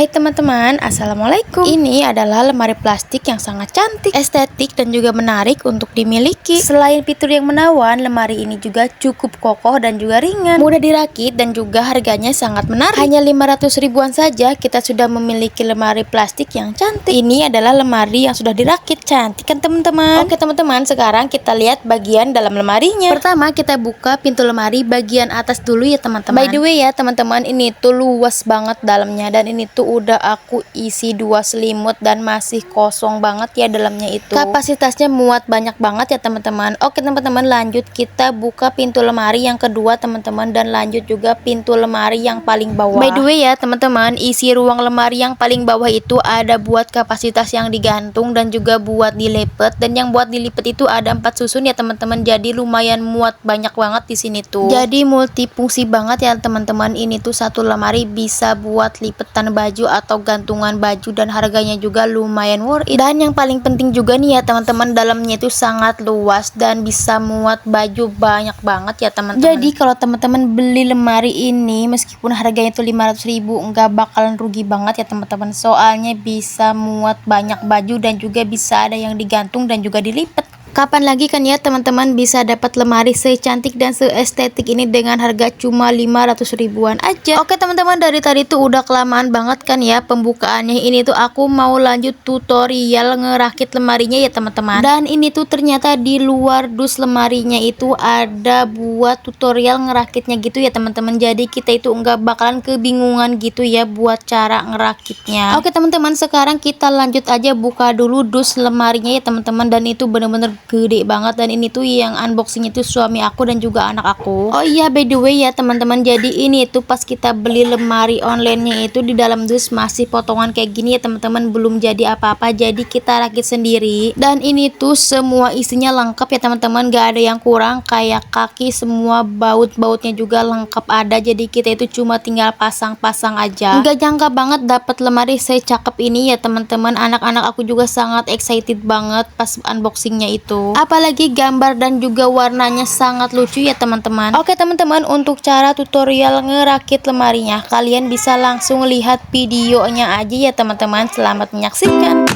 Hai teman-teman, assalamualaikum. Ini adalah lemari plastik yang sangat cantik, estetik, dan juga menarik untuk dimiliki. Selain fitur yang menawan, lemari ini juga cukup kokoh dan juga ringan, mudah dirakit, dan juga harganya sangat menarik. Hanya 500 ribuan saja kita sudah memiliki lemari plastik yang cantik. Ini adalah lemari yang sudah dirakit, cantik kan teman-teman? Oke teman-teman, sekarang kita lihat bagian dalam lemarinya. Pertama kita buka pintu lemari bagian atas dulu ya teman-teman. By the way ya teman-teman, ini tuh luas banget dalamnya, dan ini tuh udah aku isi 2 selimut dan masih kosong banget ya dalamnya itu. Kapasitasnya muat banyak banget ya teman-teman. Oke teman-teman, lanjut kita buka pintu lemari yang kedua teman-teman, dan lanjut juga pintu lemari yang paling bawah. By the way ya teman-teman, isi ruang lemari yang paling bawah itu ada buat kapasitas yang digantung dan juga buat dilipat, dan yang buat dilipat itu ada 4 susun ya teman-teman. Jadi lumayan muat banyak banget di sini tuh. Jadi multifungsi banget ya teman-teman. Ini tuh satu lemari bisa buat lipetan baju atau gantungan baju, dan harganya juga lumayan worth it. Dan yang paling penting juga nih ya teman-teman, dalamnya itu sangat luas dan bisa muat baju banyak banget ya teman-teman. Jadi kalau teman-teman beli lemari ini meskipun harganya itu 500 ribu, nggak bakalan rugi banget ya teman-teman, soalnya bisa muat banyak baju dan juga bisa ada yang digantung dan juga dilipat. Kapan lagi kan ya teman-teman bisa dapat lemari secantik dan seestetik ini dengan harga cuma 500 ribuan aja. Oke teman-teman, dari tadi tuh udah kelamaan banget kan ya pembukaannya. Ini tuh aku mau lanjut tutorial ngerakit lemarinya ya teman-teman. Dan ini tuh ternyata di luar dus lemarinya itu ada buat tutorial ngerakitnya gitu ya teman-teman. Jadi kita itu nggak bakalan kebingungan gitu ya buat cara ngerakitnya. Oke teman-teman, sekarang kita lanjut aja buka dulu dus lemarinya ya teman-teman. Dan itu bener-bener gede banget, dan ini tuh yang unboxing itu suami aku dan juga anak aku. Oh iya, by the way ya teman-teman, jadi ini tuh pas kita beli lemari online-nya itu di dalam dus masih potongan kayak gini ya teman-teman, belum jadi apa-apa, jadi kita rakit sendiri. Dan ini tuh semua isinya lengkap ya teman-teman, gak ada yang kurang. Kayak kaki, semua baut-bautnya juga lengkap ada, jadi kita itu cuma tinggal pasang-pasang aja. Nggak jangka banget dapat lemari secakep ini ya teman-teman. Anak-anak aku juga sangat excited banget pas unboxingnya itu. Apalagi gambar dan juga warnanya sangat lucu ya teman-teman. Oke teman-teman, untuk cara tutorial ngerakit lemarinya kalian bisa langsung lihat videonya aja ya teman-teman. Selamat menyaksikan.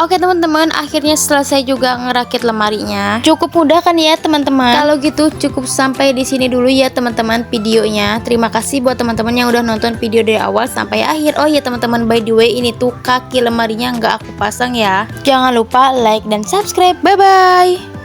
Oke teman-teman, akhirnya selesai juga ngerakit lemarinya. Cukup mudah kan ya teman-teman? Kalau gitu cukup sampai di sini dulu ya teman-teman videonya. Terima kasih buat teman-teman yang udah nonton video dari awal sampai akhir. Oh ya teman-teman, by the way, ini tuh kaki lemarinya nggak aku pasang ya. Jangan lupa like dan subscribe. Bye bye.